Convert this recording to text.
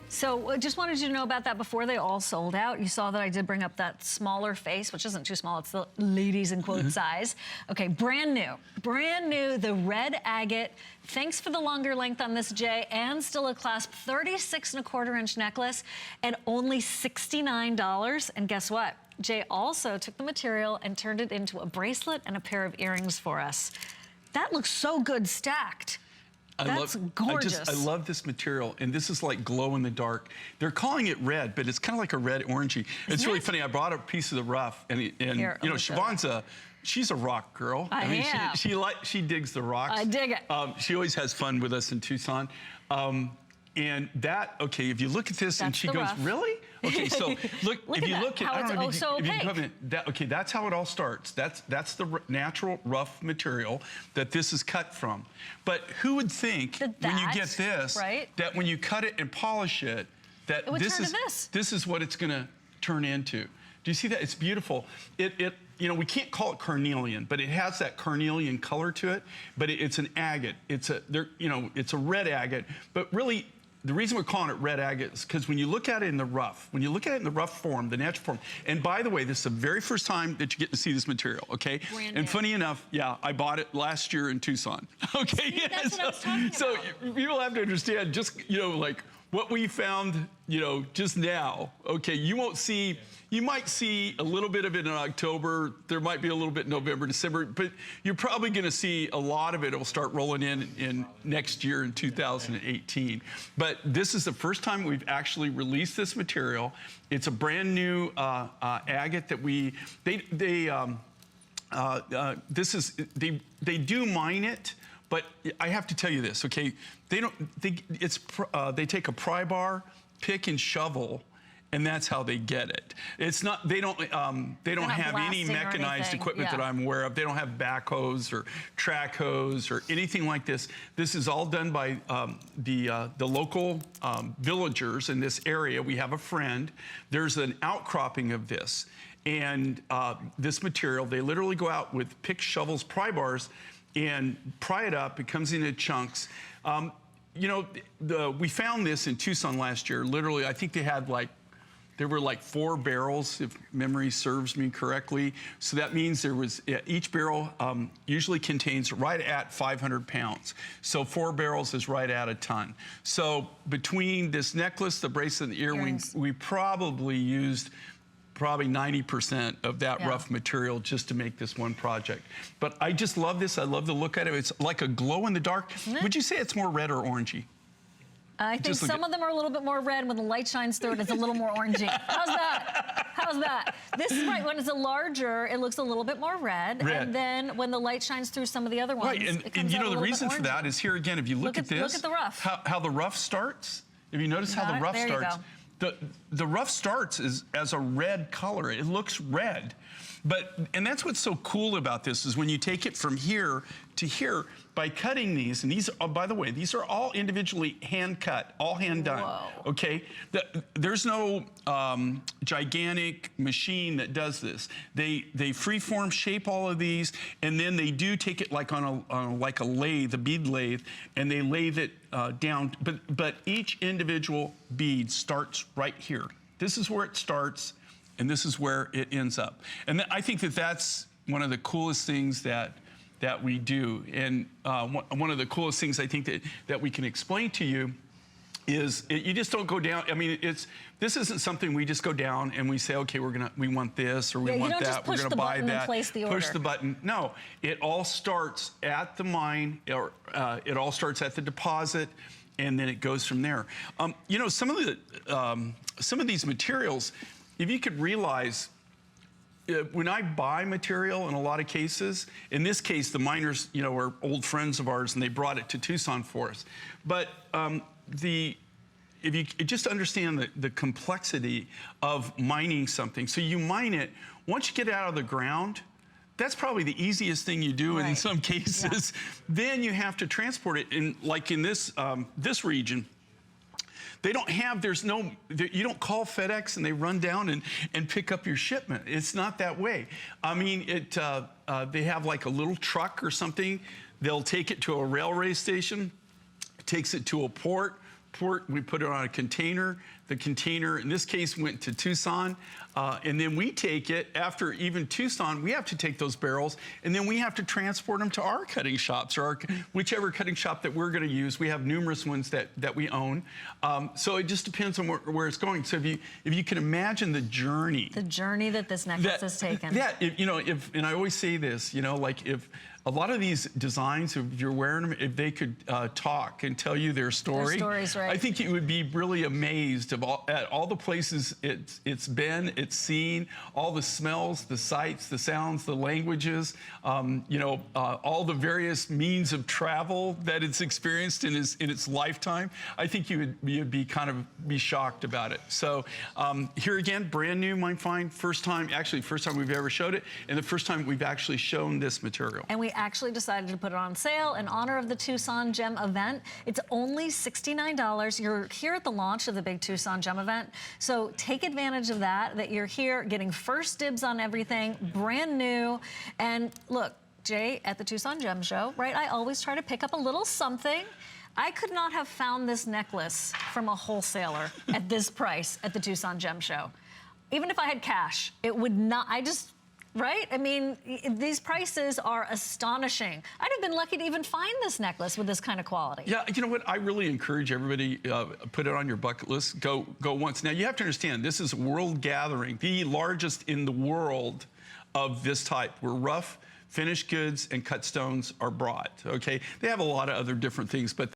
So just wanted you to know about that before they all sold out. You saw that I did bring up that smaller face, which isn't too small. It's the ladies in quote size. Okay, brand new, the red agate. Thanks for the longer length on this, Jay, and still a clasp, 36.25-inch necklace and only $69. And guess what? Jay also took the material and turned it into a bracelet and a pair of earrings for us. That looks so good stacked. That's gorgeous. I love this material, and this is like glow in the dark. They're calling it red, but it's kind of like a red orangey. It's really funny. I brought a piece of the rough, and you know, Siobhan's she's a rock girl. I mean, she digs the rocks. I dig it. She always has fun with us in Tucson. And that, okay, if you look at this, and she goes, rough. Really? Okay, so look, if you look at, I don't know if you can come in, okay, that's how it all starts. That's the natural rough material that this is cut from. But who would think when you get this, that when you cut it and polish it, that this is what it's gonna turn into. Do you see that? It's beautiful. You know, we can't call it carnelian, but it has that carnelian color to it. But it's an agate. It's a red agate. But really, the reason we're calling it red agate is because when you look at it in the rough, form, the natural form, and by the way, this is the very first time that you get to see this material, okay? And funny enough, yeah, I bought it last year in Tucson, okay? See, that's what I was talking about. So people have to understand just, you know, like what we found, you know, just now, okay? You might see a little bit of it in October. There might be a little bit in November, December, but you're probably going to see a lot of it. It will start rolling in next year in 2018. But this is the first time we've actually released this material. It's a brand new agate that they do mine it. But I have to tell you this, okay? They take a pry bar, pick and shovel, and that's how they get it. It's not, they don't have any mechanized equipment that I'm aware of. They don't have backhoes or track hose or anything like this. This is all done by the local villagers in this area. We have a friend. There's an outcropping of this. And this material, they literally go out with picks, shovels, pry bars, and pry it up. It comes into chunks. You know, we found this in Tucson last year. Literally, I think there were like 4 barrels, if memory serves me correctly. So that means each barrel usually contains right at 500 pounds. So 4 barrels is right at a ton. So between this necklace, the bracelet, and the earrings, we probably used 90% of that rough material just to make this one project. But I just love this. I love the look at it. It's like a glow in the dark. Would you say it's more red or orangey? I think some of them are a little bit more red. When the light shines through it, it's a little more orangey. How's that? How's that? This is right. When it's a larger, it looks a little bit more red. And then when the light shines through some of the other ones, and you know the reason for that is here again, if you look at this, look at the rough. How the rough starts. If you notice how the rough starts, the rough starts as a red color. It looks red. And that's what's so cool about this is when you take it from here to here, by cutting these, and these are, by the way, these are all individually hand cut, all hand done, okay? There's no gigantic machine that does this. They freeform shape all of these, and then they do take it like on a lathe, a bead lathe, and they lathe it down, but each individual bead starts right here. This is where it starts, and this is where it ends up. And I think that's one of the coolest things that we do. And one of the coolest things I think that we can explain to you is you just don't go down. I mean, this isn't something we just go down and we say, okay, we want this or we want that. We're gonna buy that. Push the button. No, it all starts at the mine, or it all starts at the deposit, and then it goes from there. You know, some of these materials, if you could realize, when I buy material in a lot of cases, in this case, the miners, you know, are old friends of ours and they brought it to Tucson for us. But if you just understand the complexity of mining something. So you mine it, once you get it out of the ground, that's probably the easiest thing you do in some cases. Then you have to transport it like in this region. They don't have, you don't call FedEx and they run down and pick up your shipment. It's not that way. I mean, they have like a little truck or something. They'll take it to a railway station, takes it to a port, we put it on a container. The container, in this case, went to Tucson. And then we take it, after even Tucson, we have to take those barrels, and then we have to transport them to our cutting shops, or whichever cutting shop that we're going to use. We have numerous ones that we own. So it just depends on where it's going. So if you can imagine the journey. The journey that this necklace has taken. And I always say this, like if a lot of these designs, if you're wearing them, if they could talk and tell you their story, stories, right. I think you would be really amazed at all the places it's been, it's seen, all the smells, the sights, the sounds, the languages, all the various means of travel that it's experienced in its lifetime. I think you'd be shocked about it. So here again, brand new, might find, first time we've ever showed it, and the first time we've actually shown this material. And we actually decided to put it on sale in honor of the Tucson Gem event. It's only $69. You're here at the launch of the big Tucson Gem event, so take advantage of that you're here getting first dibs on everything, brand new. And look, Jay, at the Tucson Gem Show, right, I always try to pick up a little something. I could not have found this necklace from a wholesaler at this price at the Tucson Gem Show. Even if I had cash, it would not, right? I mean, these prices are astonishing. I'd have been lucky to even find this necklace with this kind of quality. Yeah, you know what? I really encourage everybody, put it on your bucket list. Go once. Now, you have to understand, this is a world gathering, the largest in the world of this type, where rough, finished goods and cut stones are brought, okay? They have a lot of other different things, but